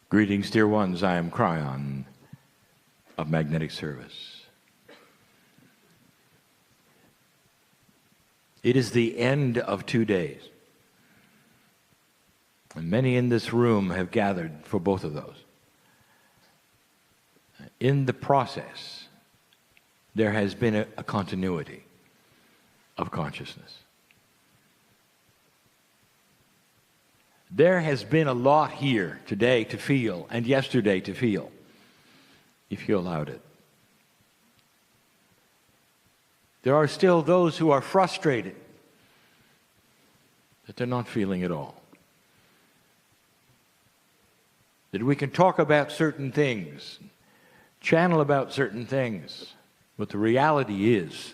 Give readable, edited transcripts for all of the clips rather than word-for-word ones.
Greetings, dear ones. I am Cryon of Magnetic Service. It is the end of 2 days. And many in this room have gathered for both of those. In the process, there has been a continuity of consciousness. There has been a lot here today to feel and yesterday to feel, if you allowed it. There are still those who are frustrated that they're not feeling at all. That we can talk about certain things, channel about certain things, but the reality is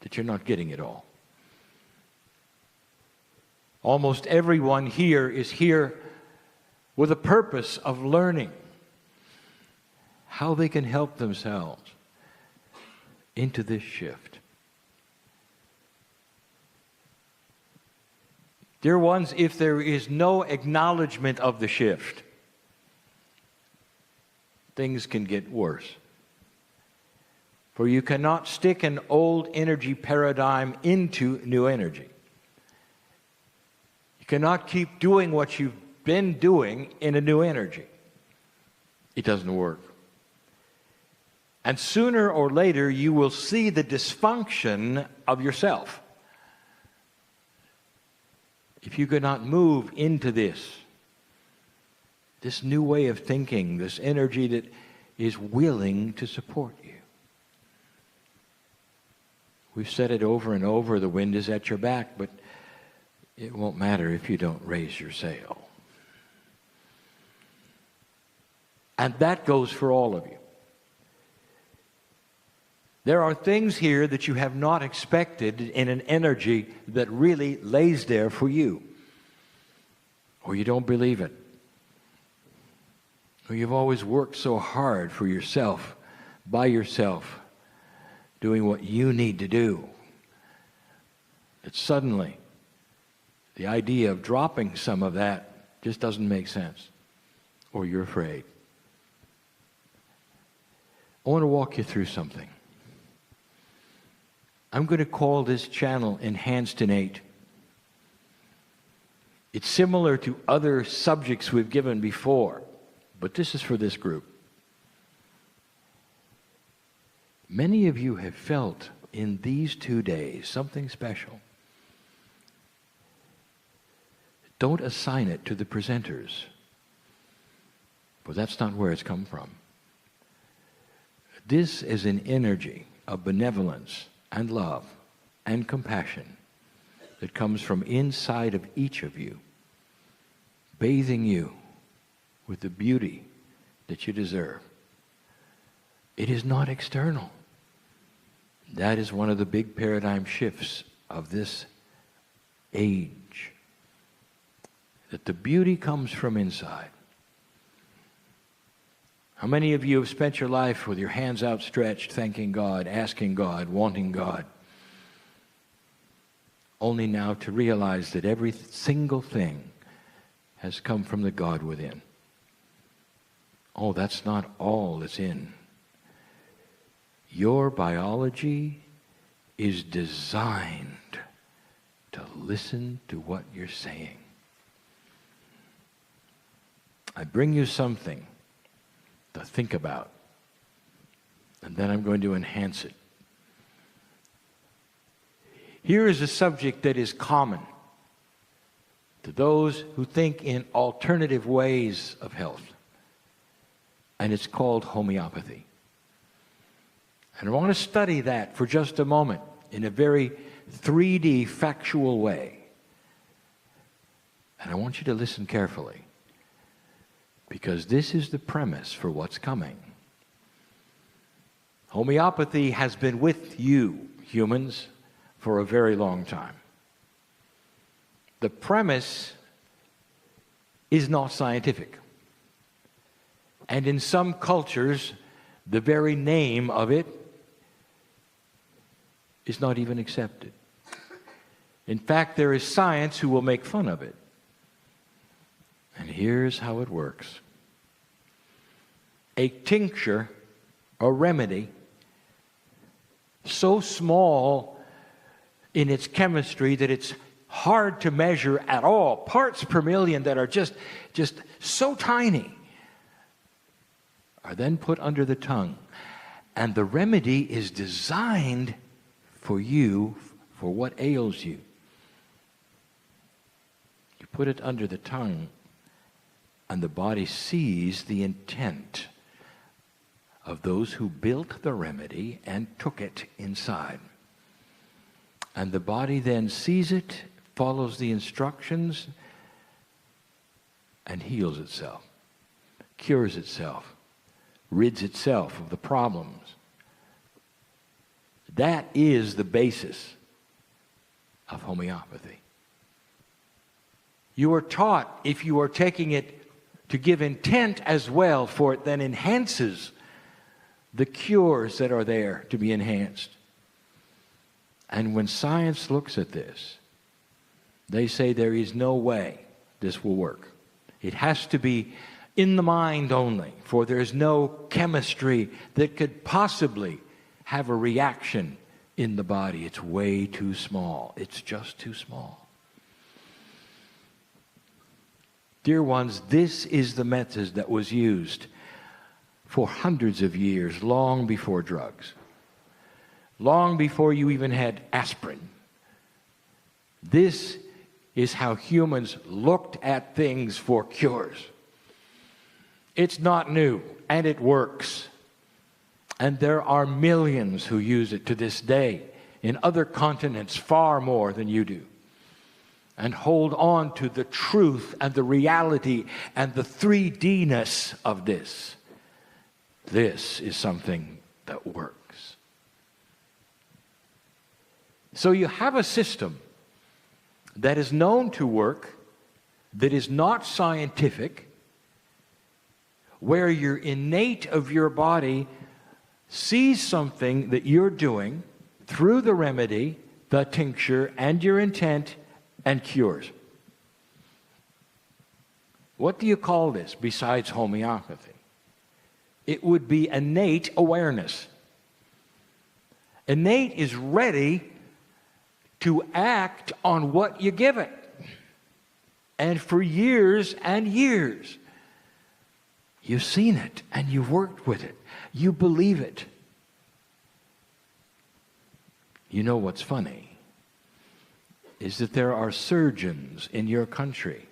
that you're not getting it all. Almost everyone here is here with a purpose of learning how they can help themselves into this shift. Dear ones, if there is no acknowledgement of the shift, things can get worse. For you cannot stick an old energy paradigm into new energy. You cannot keep doing what you've been doing in a new energy. It doesn't work. And sooner or later, you will see the dysfunction of yourself. If you cannot move into this new way of thinking, this energy that is willing to support you. We've said it over and over, the wind is at your back, but it won't matter if you don't raise your sail. And that goes for all of you. There are things here that you have not expected in an energy that really lays there for you. Or you don't believe it. Or you've always worked so hard for yourself, by yourself, doing what you need to do, that suddenly the idea of dropping some of that just doesn't make sense, or you're afraid. I want to walk you through something. I'm going to call this channel Enhanced Innate. It's similar to other subjects we've given before, but this is for this group. Many of you have felt in these 2 days something special. Don't assign it to the presenters, for that's not where it's come from. This is an energy of benevolence and love and compassion that comes from inside of each of you, bathing you with the beauty that you deserve. It is not external. That is one of the big paradigm shifts of this age. That the beauty comes from inside. How many of you have spent your life with your hands outstretched, thanking God, asking God, wanting God, only now to realize that every single thing has come from the God within? Oh, that's not all that's in. Your biology is designed to listen to what you're saying. I bring you something to think about, and then I'm going to enhance it. Here is a subject that is common to those who think in alternative ways of health, and it's called homeopathy. And I want to study that for just a moment in a very 3D factual way. And I want you to listen carefully, because this is the premise for what's coming. Homeopathy has been with you, humans, for a very long time. The premise is not scientific. And in some cultures, the very name of it is not even accepted. In fact, there is science who will make fun of it. And here's how it works. A tincture, a remedy, so small in its chemistry that it's hard to measure at all, parts per million that are just so tiny, are then put under the tongue. And the remedy is designed for you, for what ails you. You put it under the tongue, and the body sees the intent of those who built the remedy and took it inside. And the body then sees it, follows the instructions, and heals itself, cures itself, rids itself of the problems. That is the basis of homeopathy. You are taught, if you are taking it to give intent as well, for it then enhances the cures that are there to be enhanced. And when science looks at this, they say there is no way this will work. It has to be in the mind only, for there's no chemistry that could possibly have a reaction in the body. It's way too small. It's just too small. Dear ones, this is the method that was used for hundreds of years, long before drugs, long before you even had aspirin. This is how humans looked at things for cures. It's not new, and it works. And there are millions who use it to this day in other continents, far more than you do, and hold on to the truth and the reality and the 3D-ness of this. This is something that works. So you have a system that is known to work, that is not scientific, where your innate of your body sees something that you're doing through the remedy, the tincture, and your intent, and cures. What do you call this besides homeopathy? It would be innate awareness. Innate is ready to act on what you give it. And for years and years, you've seen it and you've worked with it. You believe it. You know what's funny is that there are surgeons in your country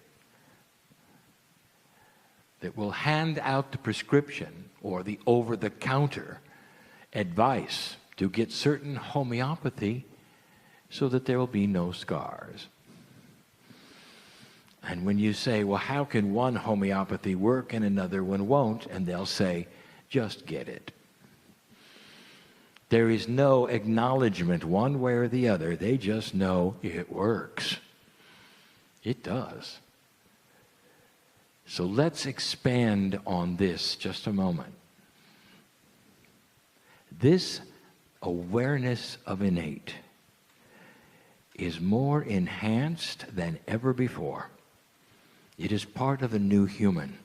that will hand out the prescription or the over-the-counter advice to get certain homeopathy so that there will be no scars. And when you say, well, how can one homeopathy work and another one won't? And they'll say, just get it. There is no acknowledgement one way or the other. They just know it works. It does. So let's expand on this just a moment. This awareness of innate is more enhanced than ever before. It is part of the new human,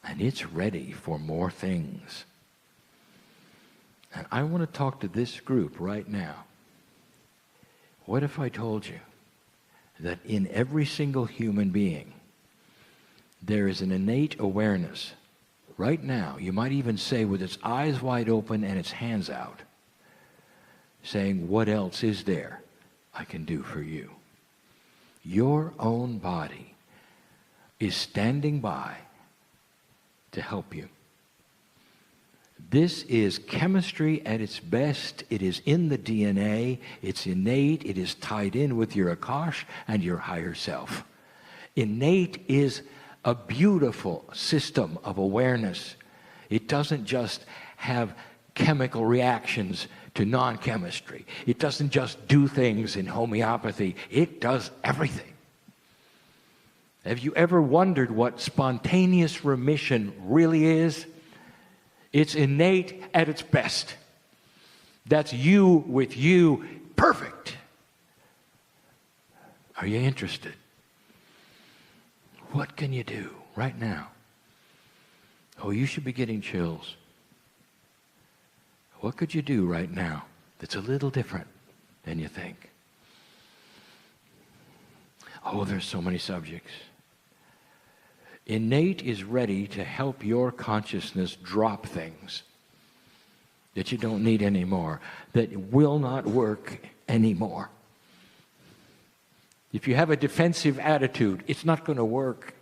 and it's ready for more things. And I want to talk to this group right now. What if I told you that in every single human being, there is an innate awareness right now, you might even say with its eyes wide open and its hands out, saying, what else is there I can do for you? Your own body is standing by to help you. This is chemistry at its best. It is in the DNA. It's innate. It is tied in with your Akash and your higher self. Innate is a beautiful system of awareness. It doesn't just have chemical reactions to non-chemistry. It doesn't just do things in homeopathy. It does everything. Have you ever wondered what spontaneous remission really is? It's innate at its best. That's you with you, perfect. Are you interested? What can you do right now? Oh, you should be getting chills. What could you do right now that's a little different than you think? Oh, there's so many subjects. Innate is ready to help your consciousness drop things that you don't need anymore, that will not work anymore. If you have a defensive attitude, it's not going to work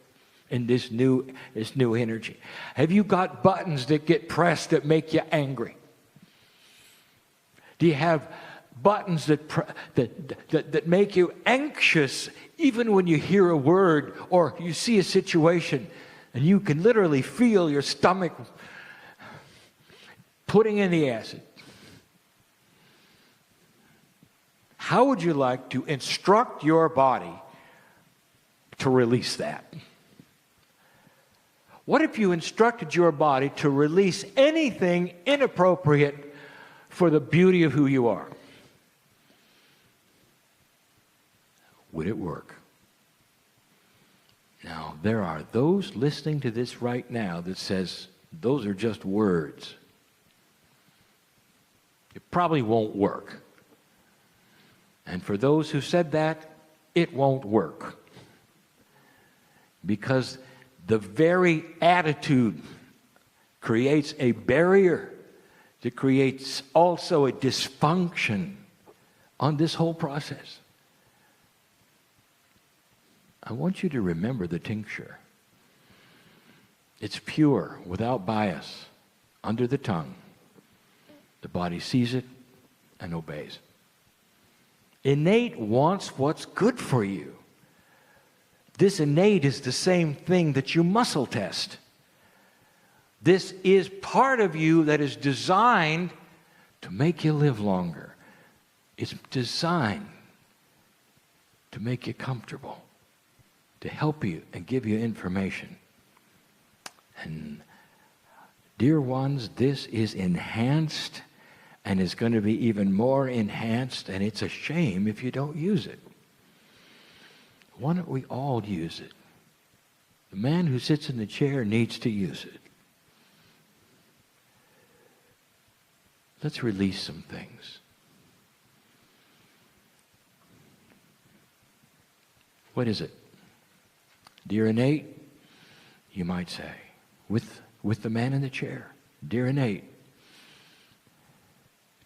in this new energy. Have you got buttons that get pressed that make you angry? Do you have buttons that make you anxious even when you hear a word or you see a situation and you can literally feel your stomach putting in the acid? How would you like to instruct your body to release that? What if you instructed your body to release anything inappropriate for the beauty of who you are? Would it work? Now, there are those listening to this right now that says, those are just words. It probably won't work. And for those who said that, it won't work. Because the very attitude creates a barrier that creates also a dysfunction on this whole process. I want you to remember the tincture. It's pure, without bias, under the tongue. The body sees it and obeys. Innate wants what's good for you. This innate is the same thing that you muscle test. This is part of you that is designed to make you live longer. It's designed to make you comfortable, to help you and give you information. And dear ones, this is enhanced and is going to be even more enhanced, and it's a shame if you don't use it. Why don't we all use it? The man who sits in the chair needs to use it. Let's release some things. What is it? Dear innate, you might say, with the man in the chair. Dear innate,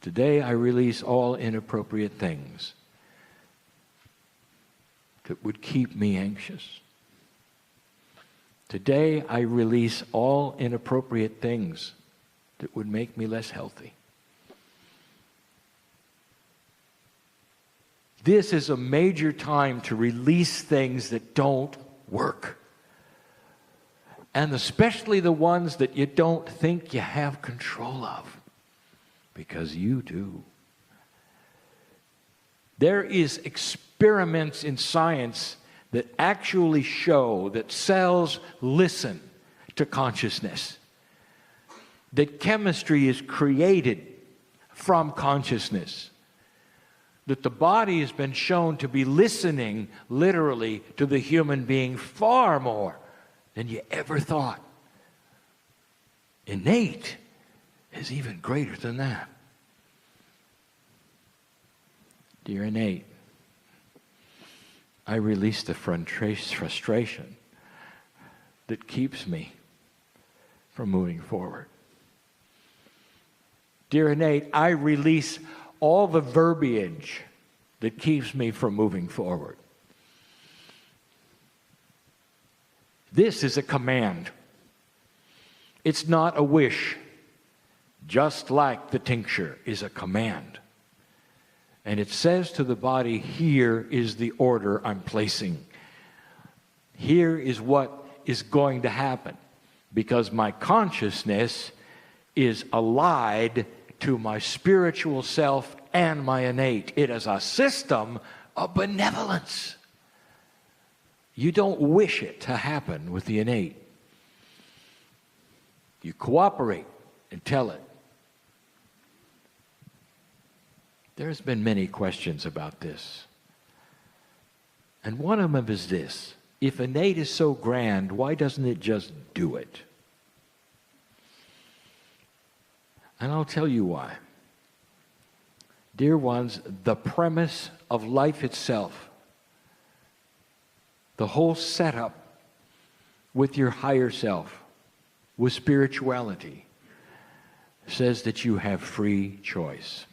today I release all inappropriate things that would keep me anxious. Today I release all inappropriate things that would make me less healthy. This is a major time to release things that don't work. And especially the ones that you don't think you have control of. Because you do. There is experiments in science that actually show that cells listen to consciousness. That chemistry is created from consciousness. That the body has been shown to be listening literally to the human being far more than you ever thought. Innate is even greater than that. Dear innate, I release the frustration that keeps me from moving forward. Dear innate, I release all the verbiage that keeps me from moving forward. This is a command. It's not a wish. Just like the tincture is a command. And it says to the body, here is the order I'm placing. Here is what is going to happen. Because my consciousness is allied to my spiritual self and my innate. It is a system of benevolence. You don't wish it to happen with the innate. You cooperate and tell it. There's been many questions about this. And one of them is this. If innate is so grand, why doesn't it just do it? And I'll tell you why. Dear ones, the premise of life itself, the whole setup with your higher self, with spirituality, says that you have free choice.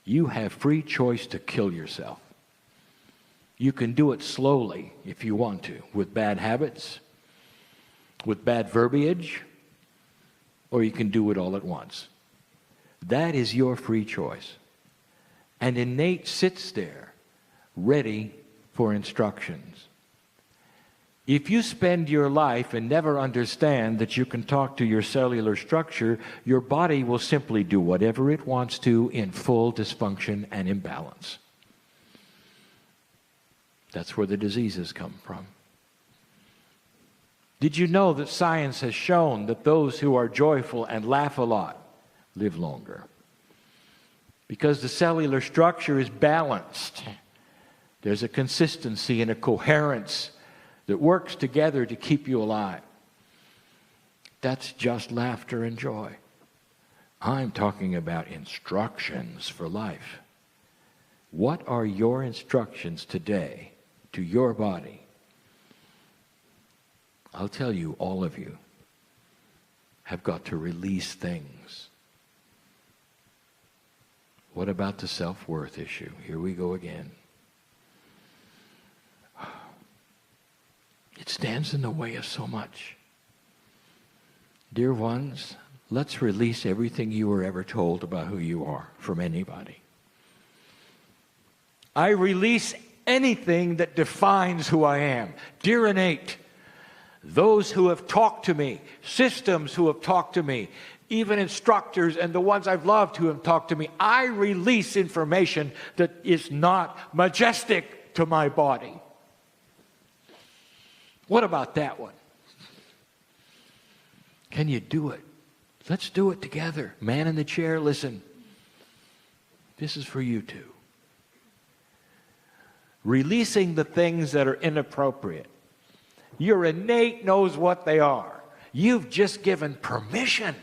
You have free choice to kill yourself. You can do it slowly if you want to, with bad habits, with bad verbiage, or you can do it all at once. That is your free choice. And innate sits there, ready for instructions. If you spend your life and never understand that you can talk to your cellular structure, your body will simply do whatever it wants to in full dysfunction and imbalance. That's where the diseases come from. Did you know that science has shown that those who are joyful and laugh a lot live longer? Because the cellular structure is balanced. There's a consistency and a coherence that works together to keep you alive. That's just laughter and joy. I'm talking about instructions for life. What are your instructions today to your body? I'll tell you, all of you have got to release things. What about the self-worth issue? Here we go again. It stands in the way of so much. Dear ones, let's release everything you were ever told about who you are from anybody. I release anything that defines who I am. Dear innate, those who have talked to me, systems who have talked to me, even instructors and the ones I've loved who have talked to me, I release information that is not majestic to my body. What about that one? Can you do it? Let's do it together. Man in the chair, listen. This is for you too. Releasing the things that are inappropriate. Your innate knows what they are. You've just given permission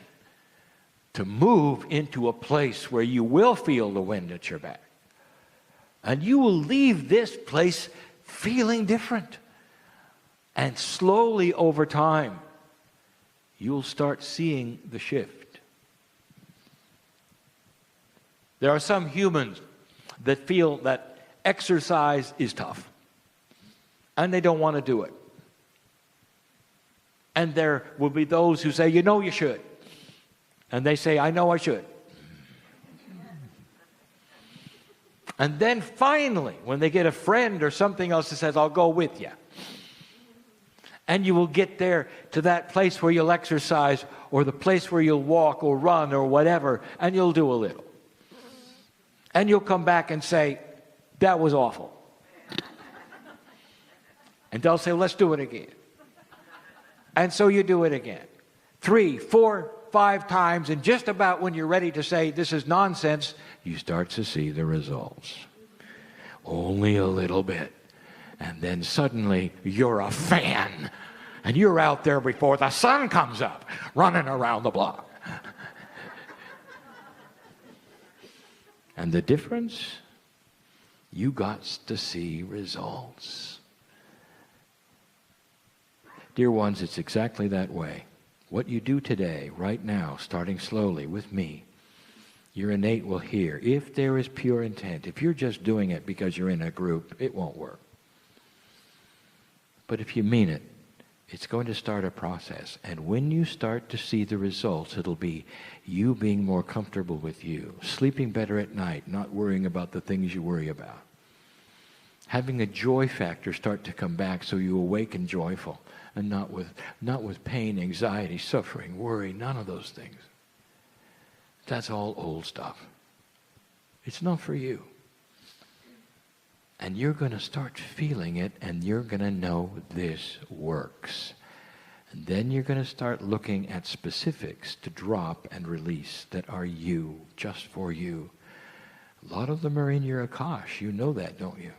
to move into a place where you will feel the wind at your back. And you will leave this place feeling different. And slowly over time, you'll start seeing the shift. There are some humans that feel that exercise is tough. And they don't want to do it. And there will be those who say, you know you should. And they say, I know I should. And then finally, when they get a friend or something else that says, I'll go with you. And you will get there to that place where you'll exercise, or the place where you'll walk or run or whatever, and you'll do a little. And you'll come back and say, that was awful. And they'll say, let's do it again. And so you do it again. 3, 4, 5 times, and just about when you're ready to say, this is nonsense, you start to see the results. Only a little bit. And then suddenly, you're a fan. And you're out there before the sun comes up, running around the block. And the difference? You got to see results. Dear ones, it's exactly that way. What you do today, right now, starting slowly with me, your innate will hear. If there is pure intent, if you're just doing it because you're in a group, it won't work. But if you mean it, it's going to start a process. And when you start to see the results, it'll be you being more comfortable with you, sleeping better at night, not worrying about the things you worry about. Having a joy factor start to come back so you awaken joyful, and not with pain, anxiety, suffering, worry, none of those things. That's all old stuff. It's not for you. And you're going to start feeling it, and you're going to know this works. And then you're going to start looking at specifics to drop and release that are you, just for you. A lot of them are in your Akash. You know that, don't you?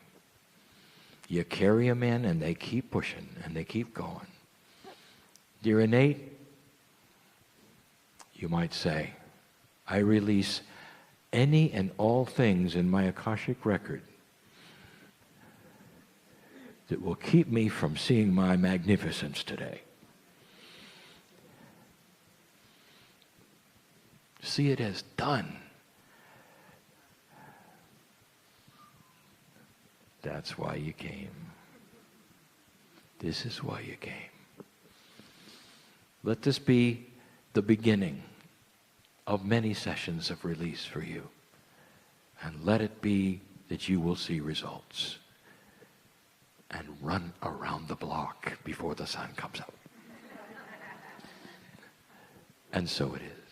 You carry them in and they keep pushing and they keep going. Dear innate, you might say, I release any and all things in my Akashic record that will keep me from seeing my magnificence today. See it as done. That's why you came. This is why you came. Let this be the beginning of many sessions of release for you. And let it be that you will see results and run around the block before the sun comes up. And so it is.